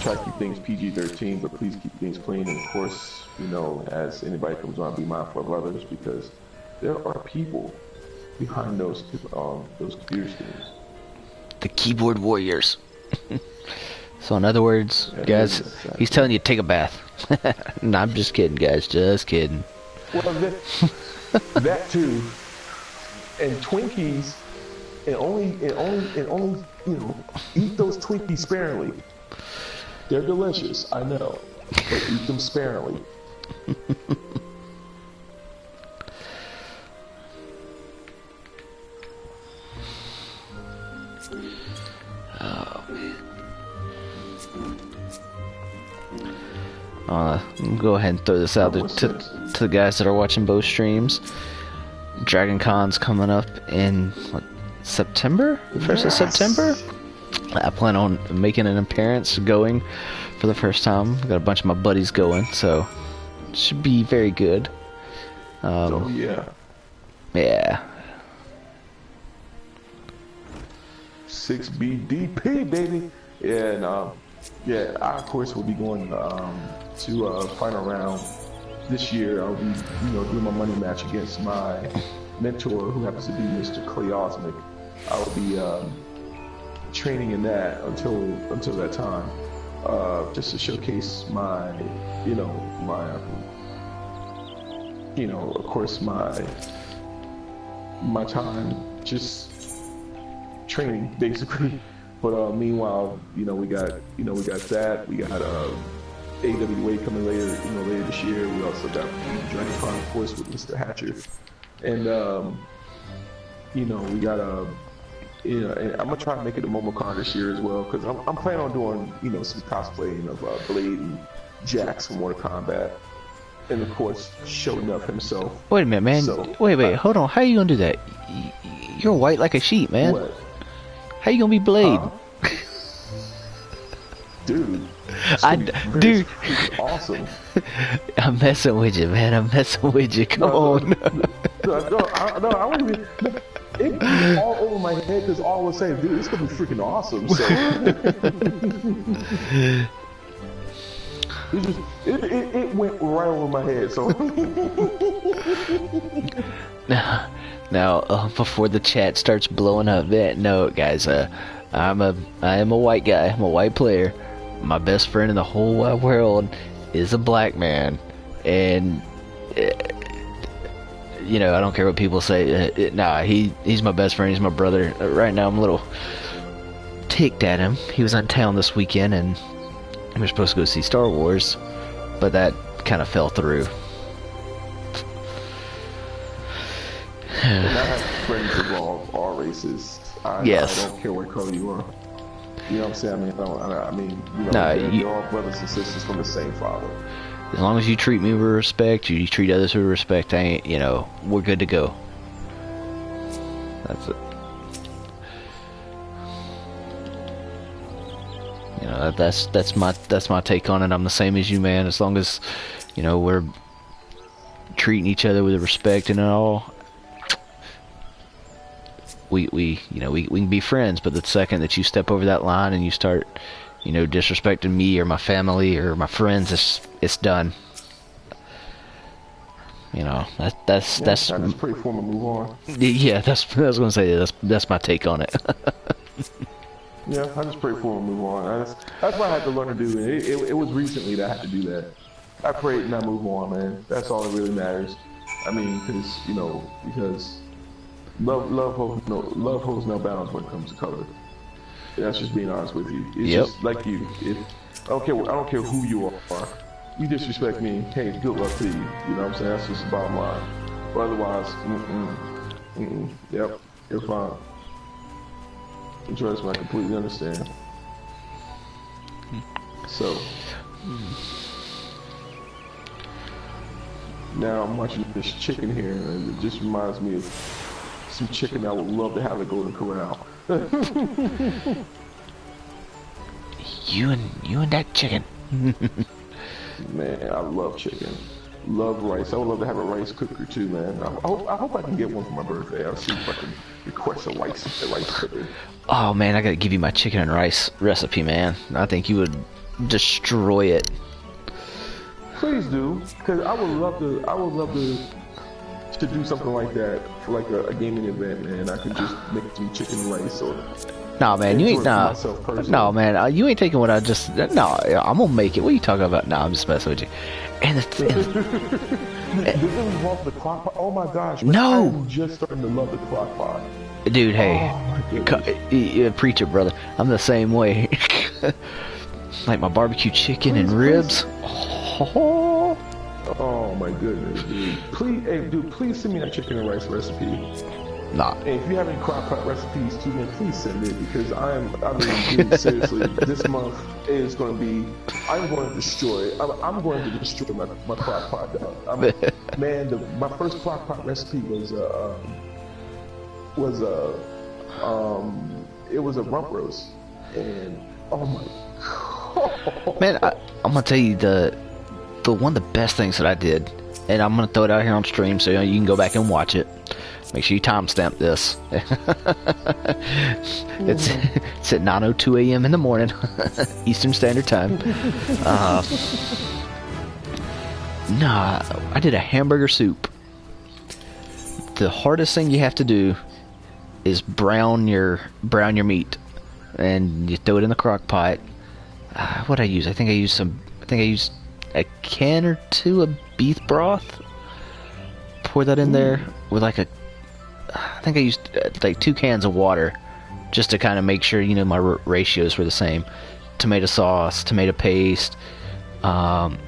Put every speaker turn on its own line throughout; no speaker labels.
try to keep things PG-13, but please keep things clean. And of course, you know, as anybody comes on, be mindful of others because there are people behind those computer screens.
The keyboard warriors. So in other words, guys, he's telling you to take a bath. No, I'm just kidding, guys. Just kidding.
Well, that too. And Twinkies, and only, you know, eat those Twinkies sparingly. They're delicious, I know, but eat them sparingly.
Oh man. Go ahead and throw this out there to the guys that are watching both streams. Dragon Con's coming up in what, September? 1st of September? I plan on making an appearance, going for the first time. Got a bunch of my buddies going, so it should be very good.
Oh yeah.
Yeah.
6BDP, baby. Yeah, and yeah, I of course will be going to final round this year. I'll be, you know, doing my money match against my mentor, who happens to be Mr. Clay Osmic. I will be training in that until that time, just to showcase my, you know, of course my time just training basically. But meanwhile, you know, we got that. We got AWA coming later this year. We also got Dragon Con, of course, with Mr. Hatcher, and you know, we got you know, and I'm gonna try to make it a MomoCon this year as well, because I'm planning on doing, you know, some cosplaying of Blade and Jax from Mortal Kombat, and of course Sho'nuff himself.
Wait a minute, man.
So,
wait, hold on. How you gonna do that? You're white like a sheep, man.
What?
How you gonna be Blade?
Dude.
Dude.
Awesome.
I'm messing with you, man. I'm messing with you. Come on.
No, I wouldn't even. It was all over my head because all I was saying, dude, it's gonna be freaking awesome. So. It went right over my head. So.
Now, before the chat starts blowing up, no, guys, I am a white guy. I'm a white player. My best friend in the whole wide world is a black man, and you know, I don't care what people say. Nah, he's my best friend. He's my brother. Right now, I'm a little ticked at him. He was in town this weekend, and we were supposed to go see Star Wars, but that kind of fell through.
And I have friends of all races.
Yes.
I don't care what color you are. You know what I'm saying? I mean, you know,
Nah,
they're all brothers and sisters from the same father.
As long as you treat me with respect, you treat others with respect, you know, we're good to go. That's it. You know, that's my take on it. I'm the same as you, man. As long as, you know, we're treating each other with respect and all, we can be friends. But the second that you step over that line and you start, you know, disrespecting me or my family or my friends, it's done. You know, that's
pretty form to move on.
Yeah, I was gonna say that's my take on it.
Yeah, I just pray for him and move on. That's what I had to learn to do. It was recently that I had to do that. I prayed and I move on, man. That's all that really matters. I mean, because love holds no bounds when it comes to color. That's just being honest with you. It's just like you. I don't care who you are. You disrespect me, hey, good luck to you. You know what I'm saying? That's just the bottom line. But otherwise, yep, you're fine. Trust me, I completely understand. So, now I'm watching this chicken here, and it just reminds me of some chicken I would love to have at Golden Corral.
You and that chicken.
Man, I love chicken. Love rice. I would love to have a rice cooker too, man. I hope I can get one for my birthday. I'll see if I can request a rice cooker.
Oh man, I gotta give you my chicken and rice recipe, man. I think you would destroy it.
Please do, because I would love to. I would love to do something like that for like a gaming event, man. I could just make some chicken and rice or.
Nah, man, you ain't no, man. You ain't taking what I just. No, I'm gonna make it. What are you talking about? Nah, I'm just messing with you. And
Does it involve the crock pot? Oh my gosh!
No.
I'm just starting to love the crock pot.
Dude, hey, preach it, brother. I'm the same way. Like my barbecue chicken and ribs.
Oh my goodness, dude! Please, hey, dude, please send me that chicken and rice recipe.
Nah.
And if you have any crock pot recipes too, man, please send it because I mean, dude, seriously, this month is going to be. I'm going to destroy. I'm going to destroy my crock pot. Man, my first crock pot recipe was it was a rump roast, and oh my god,
man, I'm gonna tell you the one of the best things that I did, and I'm gonna throw it out here on stream so you can go back and watch it. Make sure you timestamp this. It's at 9:02 a.m. in the morning, Eastern Standard Time. Nah, I did a hamburger soup. The hardest thing you have to do is brown your meat, and you throw it in the crock pot. What I use? I think I used a can or two of beef broth. Pour that in there with like I think I used like 2 cans of water, just to kind of make sure my ratios were the same. Tomato sauce, tomato paste. You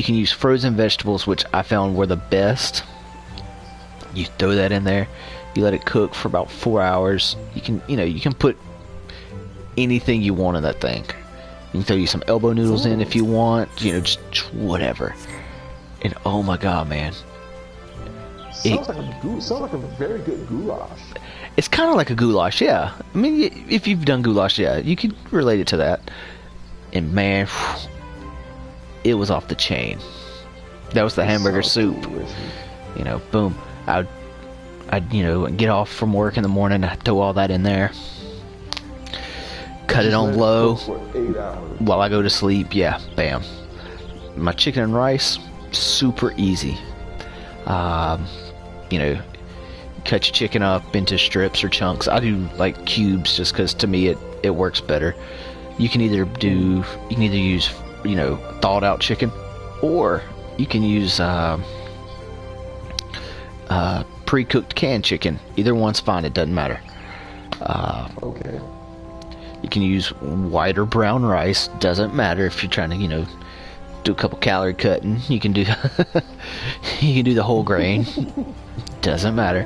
can use frozen vegetables, which I found were the best. You throw that in there. You let it cook for about 4 hours. You can put anything you want in that thing. You can throw you some elbow noodles in if you want. Just whatever. And oh my god, man.
Sounds like a very good goulash.
It's kind of like a goulash, yeah. I mean, if you've done goulash, yeah, you can relate it to that. And man, it was off the chain. That was the hamburger soup. Boom. I'd get off from work in the morning, I'd throw all that in there. Cut it on low while I go to sleep. Yeah, bam. My chicken and rice, super easy. Cut your chicken up into strips or chunks. I do like cubes just because to me it works better. You can either use thawed out chicken, or you can use pre-cooked canned chicken. Either one's fine, it doesn't matter.
Okay.
You can use white or brown rice, doesn't matter if you're trying to do a couple calorie cutting. You can do the whole grain. Doesn't matter.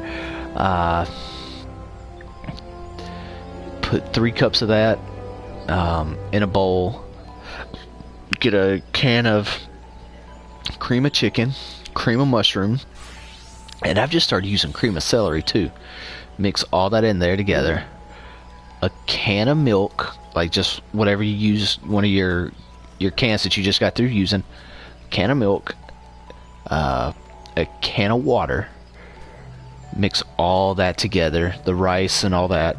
Put 3 cups of that in a bowl. Get a can of cream of chicken, cream of mushroom, and I've just started using cream of celery too. Mix all that in there together. A can of milk, like just whatever you use, one of your cans that you just got through using. Can of milk, a can of water. Mix all that together, the rice and all that.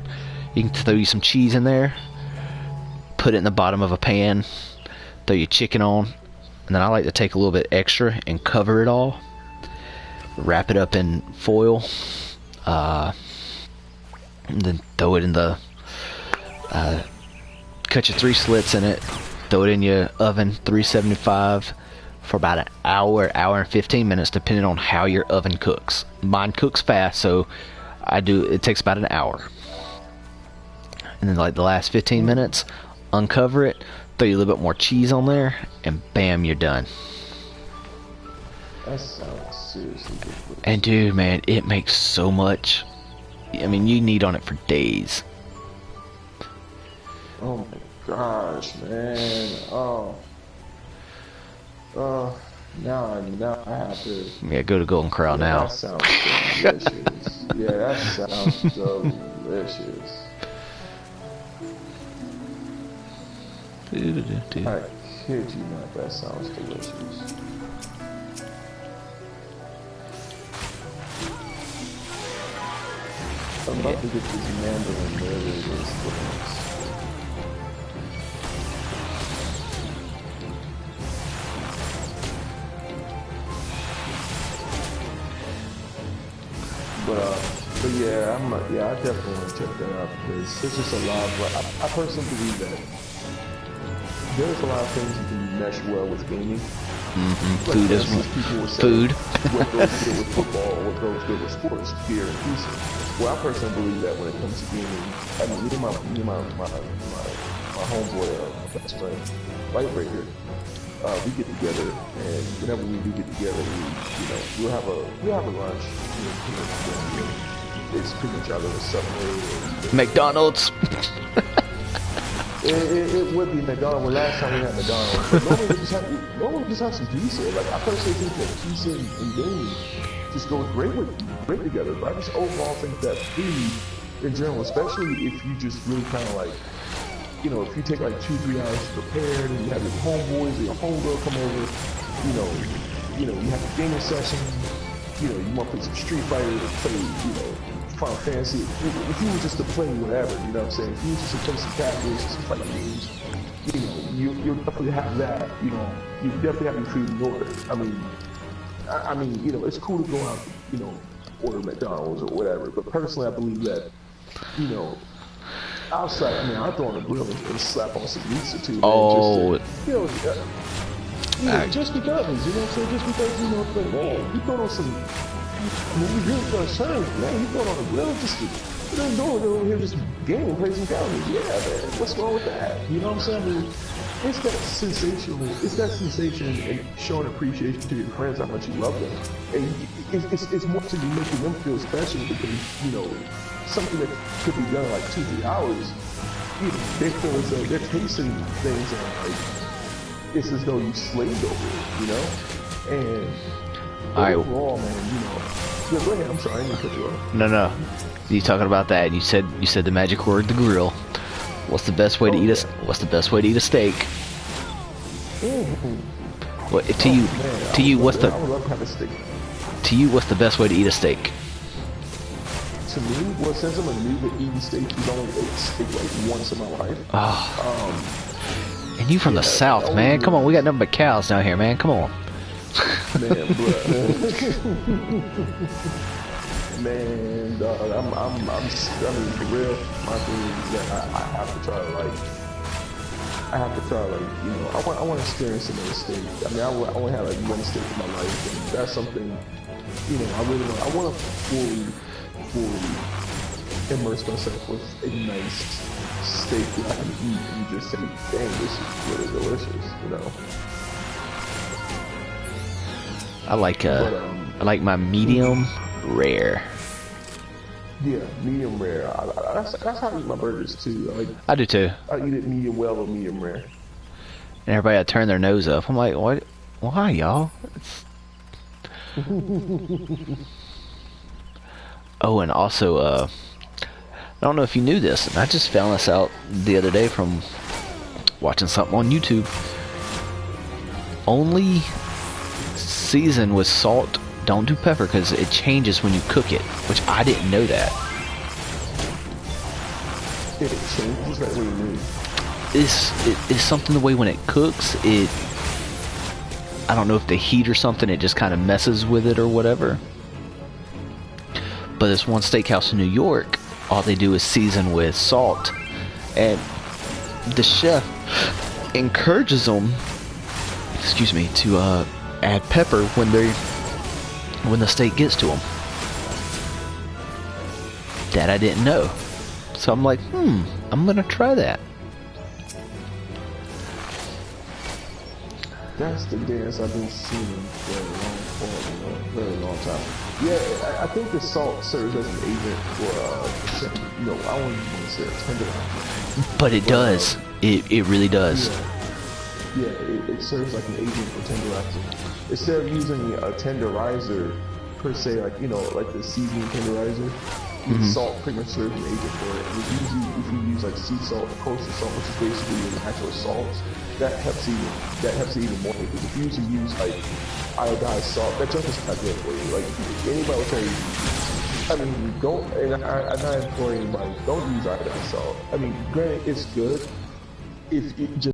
You can throw you some cheese in there. Put it in the bottom of a pan. Throw your chicken on, and then I like to take a little bit extra and cover it all. Wrap it up in foil. And then throw it in the. Cut your 3 slits in it. Throw it in your oven, 375, for about an hour and 15 minutes, depending on how your oven cooks. Mine cooks fast, so it takes about an hour. And then like the last 15 minutes, uncover it, throw you a little bit more cheese on there, and bam, you're done.
That sounds seriously good.
And dude, man, it makes so much. I mean, you need on it for days.
Oh my gosh, man. Now I have to.
Yeah, go to Golden Corral now.
That sounds delicious. Yeah, that sounds delicious. I kid you not, that sounds delicious. I'm about to get this mandarin, whatever it is. But yeah, I definitely want to check that out because there's just a lot of, I personally believe that there's a lot of things that can mesh well with gaming.
Food is food.
What goes good with football, what goes good with sports, beer and pizza. Well, I personally believe that when it comes to gaming, I mean, me and my homeboy, my best friend, Lightbreaker, we get together, and whenever we do get together, we'll have a lunch. It's pretty much either a Subway or
McDonald's.
It would be McDonald's. Well, last time we had McDonald's, but normally we just have some pizza. Like I personally think that pizza and gaming just goes great together. But I just overall think that food in general, especially if you just really kind of like, if you take like 2-3 hours to prepare, and you have your homeboys or your homegirl come over, you have a gaming session. You want to play some Street Fighter, play, Final Fantasy. If you were just to play whatever, you know what I'm saying? If you were just to play some characters, some fighting games, you'll definitely have that. You definitely have your food in order. I mean, it's cool to go out, order McDonald's or whatever. But personally, I believe that, outside, I'll throw on the grill and slap on some pizza too.
Oh.
Just because, you know what I'm saying? Just because, like, man, you throw on some, we really gonna serve, man, you throw on the grill just to, over here just game and play some calories. Yeah, man, what's wrong with that? You know what I'm saying? I mean, it's that sensation and showing appreciation to your friends how much you love them. And it's more to you making them feel special because, something that could be done in like 2-3 hours, they feel as though they're tasting things and like, it's as though you slaved over it, And overall, man, yeah, go ahead. I'm sorry, I didn't cut you off.
No. You talking about that? You said the magic word, the grill. What's the best way to eat a steak? What to you? What's the?
I would love to have a steak.
To you, what's the best way to eat a steak?
To me, well, since I'm a noob at eating steak, I've only ate steak like once in my life.
And you from the South, man? Come on, we got nothing but cows down here, man. Come on.
Man, man, dog, I mean, for real, my thing is that I have to try to I want to experience another steak. I mean, I only had like one steak in my life, and that's something, I want to fully immerse myself with a nice steak that I can eat and just say, dang, this is really delicious,
I like my medium rare.
Yeah, medium rare. That's how I eat my burgers too.
I do too.
I eat it medium well or medium rare.
And everybody would turn their nose up. I'm like, what? Why, y'all? Oh, and also, I don't know if you knew this, and I just found this out the other day from watching something on YouTube. Only season with salt, don't do pepper, because it changes when you cook it, which I didn't know that.
It changes? What do you mean?
It's something the way when it cooks, I don't know if the heat or something, it just kind of messes with it or whatever. But this one steakhouse in New York, all they do is season with salt, and the chef encourages them, to add pepper when the steak gets to them. That I didn't know, so I'm like, I'm gonna try that.
That's the dance I've been seeing for a very long time. Yeah, I think the salt serves as an agent for, I wouldn't want to say a tenderizer.
But it does. It really does.
Yeah, it serves like an agent for tenderizing. Instead of using a tenderizer, per se, like the seasoning tenderizer, salt pretty much serves an agent for it. And usually, if you use like sea salt or coastal salt, which is basically the natural salts, that helps even more. Because if you usually use like iodized salt, that junk is not good for you. Like anybody will tell you, I mean, don't. And I'm not imploring anybody, don't use iodized salt. I mean, granted, it's good if it just